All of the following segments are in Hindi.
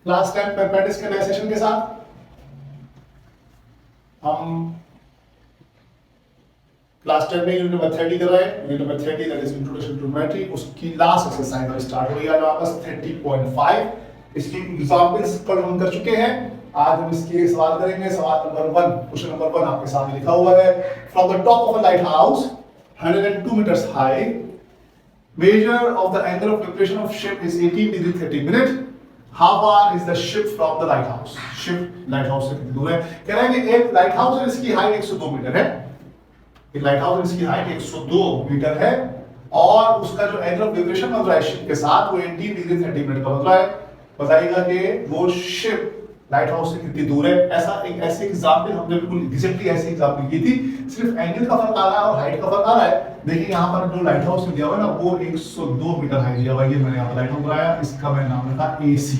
क्लास 10 मैथमेटिक्स के नए सेशन के साथ हम क्लास 10 में यूनिट नंबर 30 कर रहे हैं। Unit number 30 that is introduction to geometry, उसकी लास्ट एक्सरसाइज अब स्टार्ट हो गई। आज वापस 30.5 इसकी एग्जांपल्स पर हम कर चुके हैं। आज हम इसके सवाल करेंगे। सवाल नंबर 1, क्वेश्चन नंबर 1 आपके सामने लिखा हुआ है। From the top of a light house 102 meters high, measure of the angle of depression of ship is 18 degree 30 minute. How far is the ship from the lighthouse? Ship lighthouse से कितनी दूर है? कह रहा है कि एक lighthouse है, इसकी हाइट 102 मीटर है। एक lighthouse इसकी हाइट 102 मीटर है और उसका जो एंगल ऑफ डिप्रेशन बन रहा है शिप के साथ वो 18 डिग्री 30 मिनट का बन रहा है। बताइएगा कि वो शिप लाइट हाउस से कितनी दूर है। ऐसे एग्जांपल हमने बिल्कुल एग्जैक्टली ऐसे एग्जांपल की थी, सिर्फ एंगल का फर्क आ रहा है और हाइट का फर्क आ रहा है। देखिए यहाँ पर जो लाइट हाउस दिया हुआ है ना वो 102 मीटर हाइट दिया हुआ है। ये मैंने यहाँ पर लाइट हाउस बनाया, इसका मैं नाम रखा AC।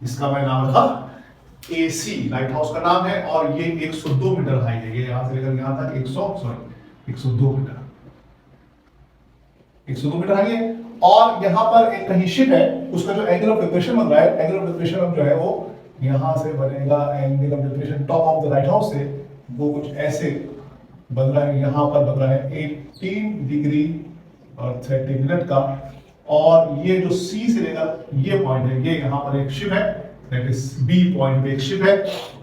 इसका मैं नाम रखा AC, लाइट हाउस का नाम है और ये 102 मीटर हाइट है। ये यहाँ से लेकर यहाँ तक 102 मीटर 102 मीटर हाइट है। और यहाँ पर एक कहीं शिप है, उसका जो एंगल ऑफ डिप्रेशन बन रहा है, एंगल ऑफ डिप्रेशन अब जो है वो यहाँ से बनेगा। Angle of depression top of the light house से वो कुछ ऐसे बन रहा है। यहाँ पर बन रहा है 18 डिग्री और 30 मिनट का। और ये जो C से लेकर ये पॉइंट है, ये यहाँ पर एक शिप है, दैट इज B पॉइंट पे एक शिप है।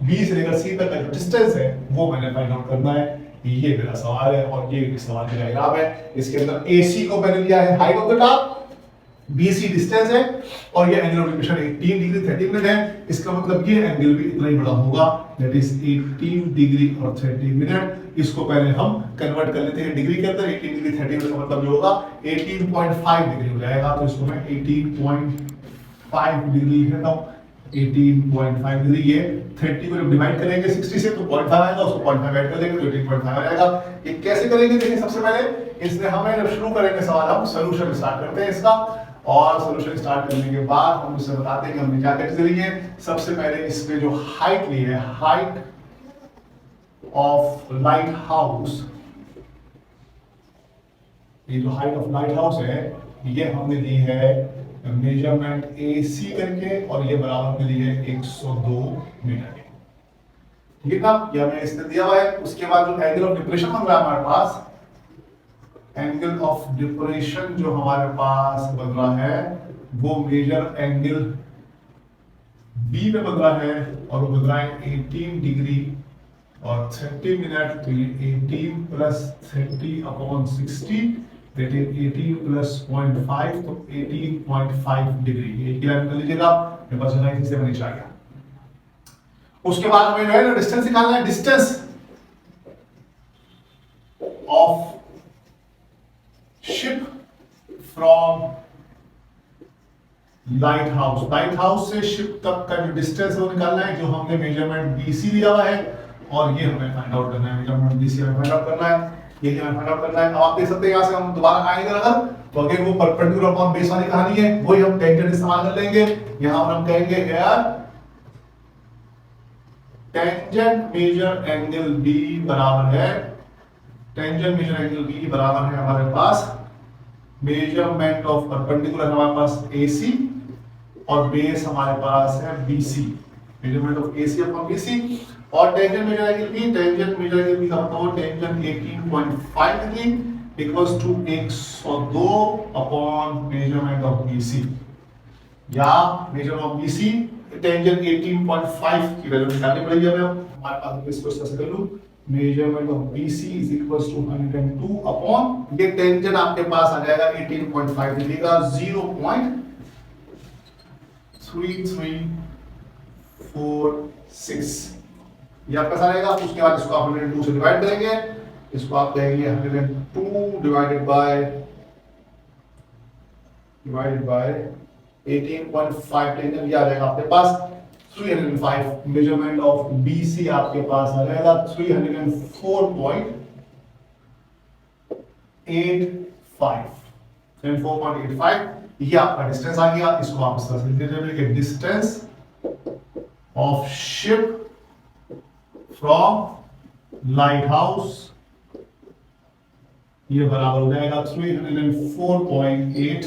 B से लेकर C तक का जो डिस्टेंस है वो मैंने फाइंड आउट करना है। ये मेरा सवाल है और ये सवाल का डायग्राम है। इसके अंदर AC को मैंने लिया है height of the top, BC distance है और ये angle of depression 18 degree 30 minute है। इसका मतलब ये एंगल भी इतना ही बड़ा होगा, दैट इज 18 डिग्री और 30 मिनट। इसको पहले हम कन्वर्ट कर लेते हैं डिग्री के अंदर। 18 डिग्री 30 मिनट का मतलब जो होगा 18.5 डिग्री हो जाएगा। तो इसको मैं 18.5 डिग्री लिखता हूं। 18.5 डिग्री, ये 30 को जब डिवाइड करेंगे 60 से तो 0.5 आएगा, उसको 0.5 ऐड कर देंगे तो 18.5 आ जाएगा। ये कैसे करेंगे देखिए। सबसे पहले इसने हमें जब शुरू करेंगे सवाल हम सॉल्यूशन स्टार्ट करते हैं इसका, और सॉल्यूशन स्टार्ट करने के बाद हम उससे बताते हैं कि हमने क्या कैसे ली है। सबसे पहले इसमें जो हाइट ली है, हाइट ऑफ लाइट हाउस, ये जो हाइट ऑफ लाइट हाउस है ये हमने ली है मेजरमेंट AC करके और ये बराबर में ली है 102 मीटर के। ठीक है ना, ये हमें इसने दिया हुआ है। उसके बाद जो एंगल ऑफ डिप्रेशन बन रहा है हमारे पास, एंगल ऑफ डिप्रेशन जो हमारे पास बन रहा है वो मेजर एंगल B पे बन रहा है और वो बन रहा है 18 डिग्री और 30 मिनट। तो ये 18 plus 30 upon 60 that is 18 plus 0.5 तो 18.5 डिग्री। ये क्या निकल लीजिएगा, मेरे पास 90 से नीचे आ गया। उसके बाद हमें जो है ना डिस्टेंस निकालना है। Distance of ship from light house, light house से शिप तक का जो डिस्टेंस है वो निकालना है, जो हमने मेजरमेंट BC लिया हुआ है और ये हमें फाइंड आउट करना है। मेजरमेंट BC हमें फाइंड आउट करना है, ये हमें फाइंड आउट करना है। अब आप देख सकते हैं यहाँ से हम दोबारा आएंगे अगर तो अगर वो परपेंडिकुलर अपॉन बेस वाली कहानी है, वही हम टेंजेंट इस्तेमाल कर लेंगे। यहां पर हम कहेंगे here tangent measure angle B बराबर है, टेंजेंट मेजर एंगल B बराबर है हमारे पास मेजरमेंट ऑफ परपेंडिकुलर हमारे पास AC और बेस हमारे पास है BC, measurement of AC upon BC। और tangent measure angle B, tangent measure angle B का मतलब tangent 18.5 degree equals to 102 upon measurement of BC, या मेजरमेंट ऑफ BC टेंजेंट 18.5 की वैल्यू निकालनी पड़ेगी हमें। हमारे पास इसको इस तरह से कर लूं, measurement of BC is equals to 102 upon ये टेंजेंट आपके पास आ जाएगा 18.5 डिग्री का 0.3346, ये आपका आ जाएगा। उसके बाद इसको आप 102 से डिवाइड करेंगे, इसको आप कहेंगे 102 डिवाइडेड बाय 18.5 टेंजेंट, ये आ जाएगा आपके पास 305। मेजरमेंट ऑफ BC आपके पास आ जाएगा 304.85, ये आपका डिस्टेंस आ गया। इसको आप इस तरह से लिख दीजिए, distance of ship from light house ये बराबर हो जाएगा 304.85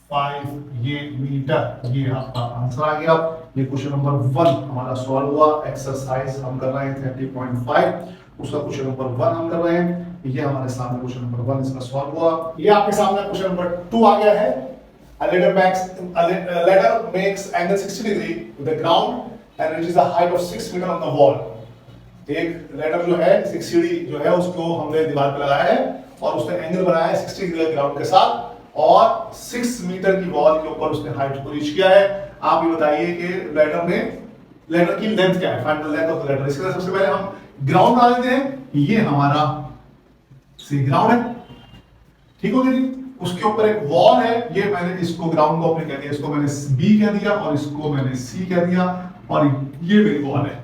ये मीटर, ये आपका आंसर आ गया। ये क्वेश्चन नंबर 1 हमारा सॉल्व हुआ। एक्सरसाइज हम कर रहे हैं 30.5, उसका क्वेश्चन नंबर 1 हम कर रहे हैं। ये हमारे सामने क्वेश्चन नंबर 1 इसका सॉल्व हुआ। ये आपके सामने क्वेश्चन नंबर 2 आ गया है। A ladder makes angle 60 degree with the ground and reaches a height of 6 meter on the wall. एक लैडर जो है, एक सीढ़ी जो है उसको हमने दीवार पे लगाया है और उसने एंगल बनाया है 60 डिग्री ग्राउंड के साथ और 6 मीटर की वॉल के ऊपर उसने हाइट को रीच किया है। आप ये बताइए कि लैडर की लेंथ क्या है, find the length of the ladder. इसके लिए सबसे पहले हम ग्राउंड बना लेते हैं। ये हमारा सी ग्राउंड है, ठीक हो गया जी। उसके ऊपर एक वॉल है, ये मैंने इसको ग्राउंड को अपने कह दिया, इसको मैंने बी कह दिया और इसको मैंने सी कह दिया और ये मेरी वॉल है।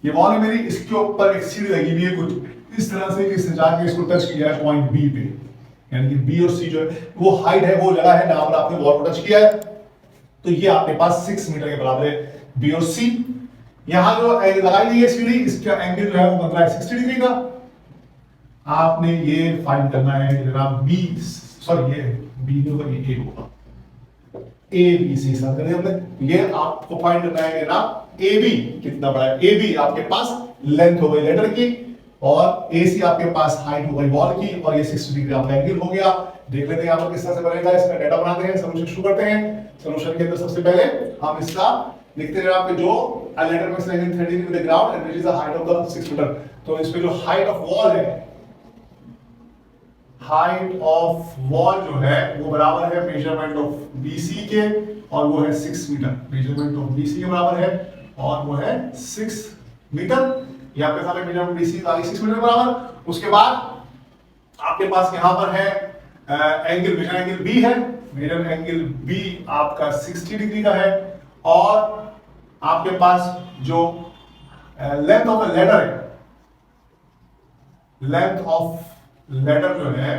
ये वॉल है मेरी, इसके ऊपर एक सीढ़ी लगी हुई है कुछ इस तरह से कि इसने जाके इसको टच किया है पॉइंट बी पे, यानी कि बी और सी जो है वो हाइट है, वो जगह है जहां पर आपने वॉल को टच किया है। तो ये आपके पास 6 मीटर के बराबर है बी और सी। यहां जो लगाई गई है सीढ़ी, इसका एंगल जो है वो बन रहा है 60 डिग्री का। आपने ये फाइंड करना है जनाब बी, सॉरी ये बी नहीं होगा, ये ए होगा। ए बी सी साथ करें हमने, ये आपको फाइंड करना है जनाब ए बी कितना बड़ा है। ए बी आपके पास लेंथ हो गई लेटर की और ए सी आपके पास हाइट हो गई वॉल की और ये 60 डिग्री आपका एंगल हो गया। देख लेते हैं यहाँ पर किस तरह से बनेगा, इसका डाटा बनाते हैं, सोल्यूशन शुरू करते हैं। सोल्यूशन के अंदर सबसे पहले हम इसका लिखते हैं आपके जो लेटर में से angle 30 with the ground and which is the height of the 6 metre. तो इस पे जो हाइट ऑफ वॉल है, हाइट ऑफ वॉल जो है वो बराबर है मेजरमेंट ऑफ बीसी के और वो है 6 मीटर। मेजरमेंट ऑफ बीसी के बराबर है और वो है 6 मीटर। ये आपके सामने मेजरमेंट बीसी का 6 मीटर के बराबर। उसके बाद आपके पास यहां पर है एंगल, मेजर एंगल बी है। मेजर एंगल बी आपका 60 डिग्री का है और आपके पास जो लेंथ ऑफ द लेडर है, लेंथ ऑफ लेटर जो है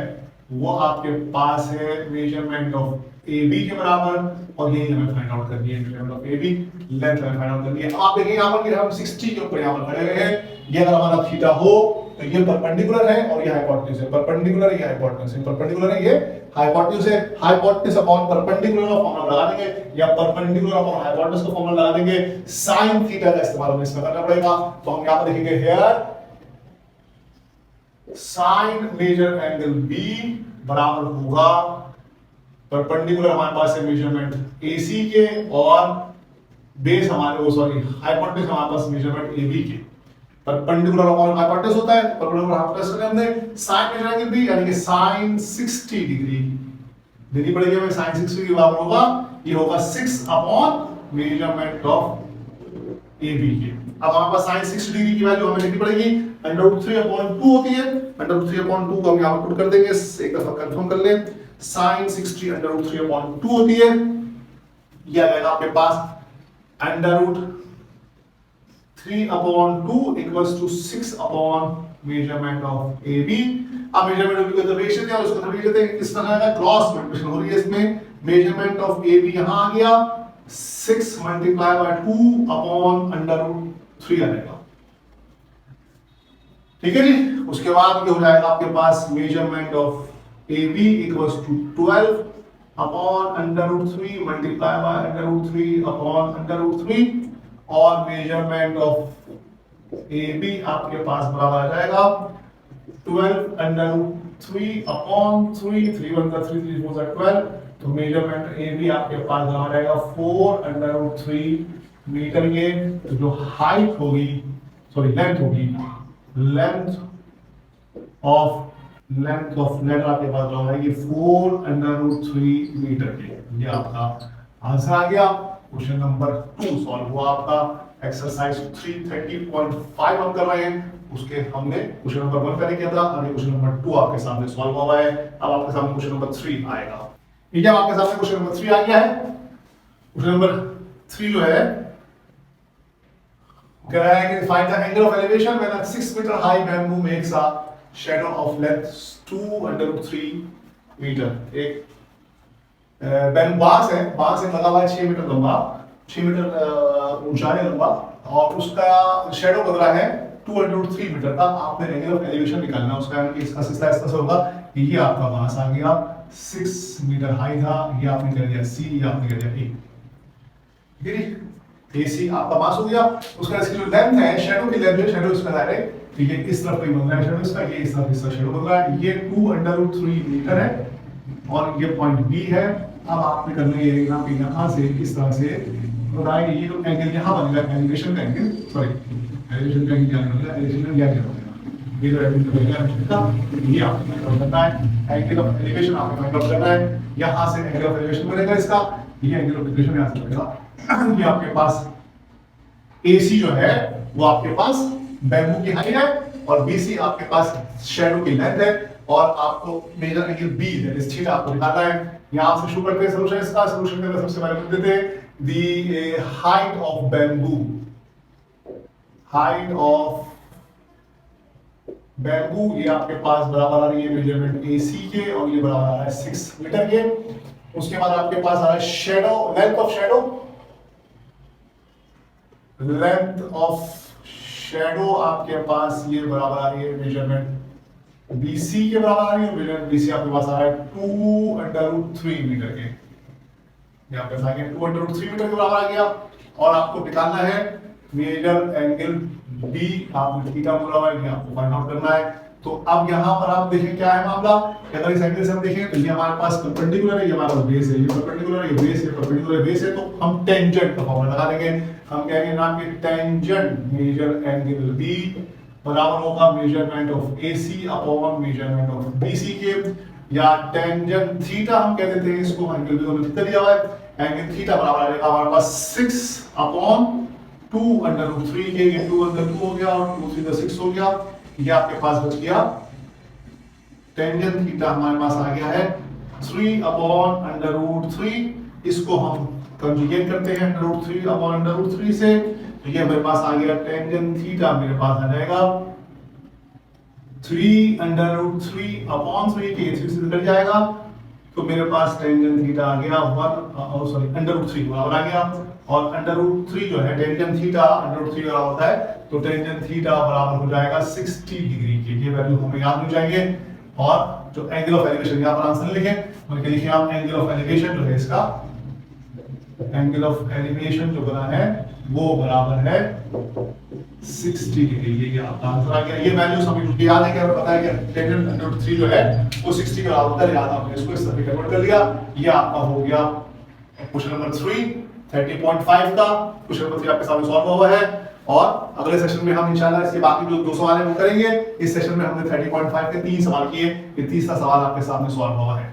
वो आपके पास है मेजरमेंट ऑफ ए बी के बराबर और यही हमें फाइंड आउट करनी है। Measurement of A B length हमें फाइंड आउट करनी है। आप देखिए यहाँ पर कि हम 60 के ऊपर यहाँ पर खड़े हुए हैं। ये अगर हमारा थीटा हो तो ये परपेंडिकुलर है और ये हाइपोटेन्यूज है। परपेंडिकुलर है, ये हाइपोटेन्यूज है। परपेंडिकुलर है, ये हाइपोटेन्यूज है। हाइपोटेन्यूज अपॉन परपेंडिकुलर का फॉर्मूला लगा देंगे या परपेंडिकुलर अपॉन हाइपोटेन्यूज का फॉर्मूला लगा देंगे। sin थीटा का इस्तेमाल हमें इसमें करना पड़ेगा। तो हम यहाँ पर देखेंगे here sine measure angle B बराबर होगा परपेंडिकुलर हमारे पास है मेजरमेंट एसी के और बेस हमारे वो सॉरी हाइपोटेन्यूज हमारे पास मेजरमेंट एबी के। परपेंडिकुलर अपॉन हाइपोटेन्यूज होता है, परपेंडिकुलर हाइपोटेन्यूज करने हमने साइन मेजर एंगल बी यानी कि साइन 60 डिग्री देनी पड़ेगी हमें। साइन 60 डिग्री बराबर होगा, ये होगा 6 अपॉन मेजरमेंट ऑफ एबी के। अब हमारे पास sin 60 डिग्री की वैल्यू हमें लिखनी पड़ेगी √3/2 होती है। √3/2 को हम यहां पर पुट कर देंगे, एक दफा कंफर्म कर लें। sin 60 √3/2 होती है। ये आ जाएगा आपके पास √3/2 equals to 6 upon measurement of AB। अब मेजरमेंट ऑफ AB को रेशियो दिया और उसको रेशियो देंगे किस तरह का क्रॉस मल्टीप्लिकेशन हो रही है इसमें। मेजरमेंट ऑफ AB यहां आ गया 6 मल्टीप्लाई बाय 2 अपॉन √3 आ जाएगा, ठीक है जी। उसके बाद ये हो जाएगा आपके पास measurement of AB equals to 12 upon √3 multiply by √3 upon √3 और मेजरमेंट ऑफ AB आपके पास बराबर आ जाएगा 12 √3 अपॉन 3, 3 1 3 3 4 12। तो मेजरमेंट AB आपके पास बराबर आएगा 4 √3 मीटर। ये तो जो हाइट होगी सॉरी लेंथ होगी, लेंथ ऑफ लेटर आपके पास जो आएगी 4 √3 मीटर की। ये आपका आंसर आ गया। क्वेश्चन नंबर 2 सॉल्व हुआ आपका। एक्सरसाइज 330.5 हम कर रहे हैं, उसके हमने क्वेश्चन नंबर 1 पहले किया था और क्वेश्चन नंबर 2 आपके सामने सॉल्व हुआ है। अब आपके सामने क्वेश्चन नंबर 3 आएगा। ठीक है, आपके सामने क्वेश्चन नंबर 3 आ गया है। क्वेश्चन नंबर 3 जो है कह रहा है कि find the angle of elevation when a 6 metre high bamboo makes a shadow of length 2 √3 metre. एक बैम्बू बांस है, बांस से लगा हुआ है 6 मीटर लंबा, 6 मीटर ऊंचाई लंबा और उसका शैडो बन रहा है 2 √3 मीटर का। आपने एंगल ऑफ एलिवेशन निकालना है उसका, यानी कि इसका सिलसिला इस तरह से होगा कि ये आपका बांस आ गया, 6 मीटर हाई था, ये आपने कर दिया सी, ये आपने कर दिया ए। ठीक है जी, AC आपका पास हो गया। उसका इसकी जो लेंथ है, शैडो की लेंथ है, शैडो इसका डायरेक्ट, तो ये इस तरफ पे बन रहा है शैडो इसका, ये इस तरफ इसका शैडो बन रहा है, ये 2√3 मीटर है और ये पॉइंट बी है। अब आपने करना ये यहाँ से इस तरह से बताएंगे, ये जो एंगल यहाँ बनेगा एलिवेशन का एंगल, सॉरी एलिवेशन का क्या बनेगा, एलिवेशन का क्या बनेगा, ये जो एंगल बनेगा ये आपको फाइंड आउट करना है। एंगल ऑफ एलिवेशन आपको फाइंड आउट करना है, यहाँ से एंगल ऑफ एलिवेशन बनेगा इसका, ये एंगल ऑफ एलिवेशन यहाँ से बनेगा। ये आपके पास AC जो है वो आपके पास बैम्बू की हाइट है और BC आपके पास शैडो की लेंथ है और आपको measure angle B that is theta आपको निकालना है। यहां से शुरू करते हैं सॉल्यूशन इसका। सॉल्यूशन के लिए सबसे पहले लिख देते हैं the height of bamboo, height of bamboo ये आपके पास बराबर आ रही है मेजरमेंट AC के और ये बराबर आ रहा है 6 मीटर के। उसके बाद आपके पास आ रहा है shadow, length of shadow, length of shadow आपके पास ये बराबर आ रही है मेजरमेंट BC के बराबर आ रही है। मेजरमेंट BC आपके पास आ रहा है 2√3 मीटर के, यहाँ पे आ गया 2√3 मीटर के बराबर आ गया। और आपको निकालना है मेजर एंगल B, आपने थीटा बोला हुआ है, ये आपको फाइंड आउट करना है। तो अब यहाँ पर आप देखें क्या है मामला, अगर इस एंगल से हम देखें तो ये हमारे पास परपेंडिकुलर है, ये हमारा बेस है, ये परपेंडिकुलर है, ये बेस है, परपेंडिकुलर बेस है, तो हम टेंजेंट का फॉर्मूला लगा देंगे। हम कहेंगे ना कि टेंजेंट मेजर एंगल B बराबर होगा measurement of AC upon measurement of BC के, या टेंजेंट थीटा हम कह देते हैं इसको, एंगल B को थीटा दिया हुआ है, एंगल थीटा बराबर आ जाएगा हमारे पास 6 अपॉन 2√3 के, ये 2√2 हो गया और 2 3 6 हो गया। ये आपके पास बच गया टेंजेंट थीटा हमारे पास आ गया है 3 अपॉन √3। इसको हम कंजुगेट करते हैं √3 अपॉन √3 से, तो ये मेरे पास आ गया टेंजेंट थीटा मेरे पास आ जाएगा 3√3 अपॉन 3 के 3 से निकल जाएगा, तो मेरे पास टेंजेंट थीटा आ गया 1/√3 बराबर आ गया। और √3 जो है टेंजेंट थीटा √3 बराबर होता है, तो टेंजेंट थीटा बराबर हो जाएगा 60 डिग्री के। ये वैल्यू हमें याद हो जाएंगे। और जो एंगल ऑफ एलिवेशन यहाँ पर आंसर लिखें, बल्कि लिखिए आप एंगल ऑफ एलिवेशन जो है इसका, एंगल ऑफ एलिवेशन जो बना है वो बराबर है 60 डिग्री। ये आपका आंसर आ गया। ये वैल्यूज हमें याद है कि हमें पता है कि टेंजेंट √3 जो है वो 60 के बराबर होता है, याद आपने इसको इस तरह कन्वर्ट कर लिया। ये आपका हो गया क्वेश्चन नंबर 3 30.5 का। क्वेश्चन नंबर 3 आपके सामने सॉल्व हुआ है और अगले सेशन में हम इंशाल्लाह इसके बाकी जो 2 सवाल हैं वो करेंगे। इस सेशन में हमने 30.5 के 3 सवाल किए, ये तीसरा सवाल आपके सामने सॉल्व हुआ है।